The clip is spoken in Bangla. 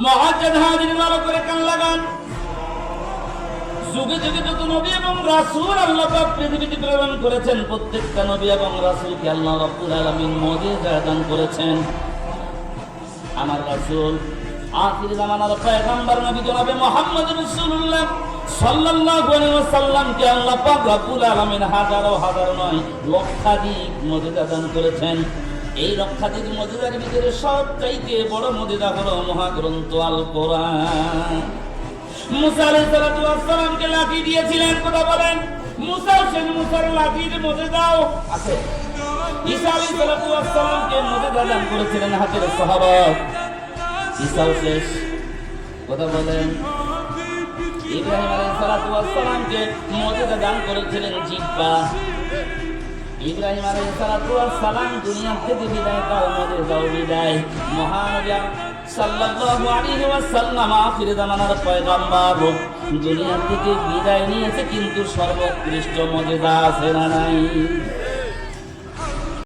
মুআজ্জাদ হাজির ভালো করে কান লাগান। যুগে যুগে যত নবী এবং রাসূল আল্লাহ পাক পৃথিবীতে প্রেরণ করেছেন, প্রত্যেকটা নবী এবং রাসূলকে আল্লাহ রাব্বুল আলামিন মুজিজা দান করেছেন। আমার রাসূল আখির জামানার পয়গম্বর নবী জনাবে মুহাম্মদ রাসূলুল্লাহ সাল্লাল্লাহু আলাইহি ওয়াসাল্লামকে আল্লাহ পাক রব্বুল আলামিন হাজারো হাজার নয় লক্ষাধিক মুজিজা দান করেছেন। এই লক্ষাধিক মুজিজার ভিতরে সবচাইতে বড় মুজিজা হলো মহাগ্রন্থ আল কোরআন। মুসা আলাইহিস সালাতু ওয়াস সালামকে লাঠি দিয়েছিলেন, কথা বলেন। মুসা হোসেন মুসার লাঠির মুজিজাও আছে। ঈসা আলাইহিস সালাতু ওয়াস সালামকে মুজিজা দান করেছিলেন হাতের সাহাবত। ঈসাও শেষ, কথা বলেন। ইব্রাহিম আলাইহিস সালাতু ওয়াস সালামকে মুজিজা দান করেছিলেন জিহ্বা। ইব্রাহিম আলাইহিস সালাতু ওয়াস সালাম দুনিয়া থেকে বিদায়, তার মুজিজাও বিদায়। মহানবী সাল্লাল্লাহু আলাইহি ওয়াসাল্লাম আখির জামানার পয়গম্বর দুনিয়া থেকে বিদায় নিয়েছে, কিন্তু সর্বোৎকৃষ্ট মুজিজা আছে না নাই?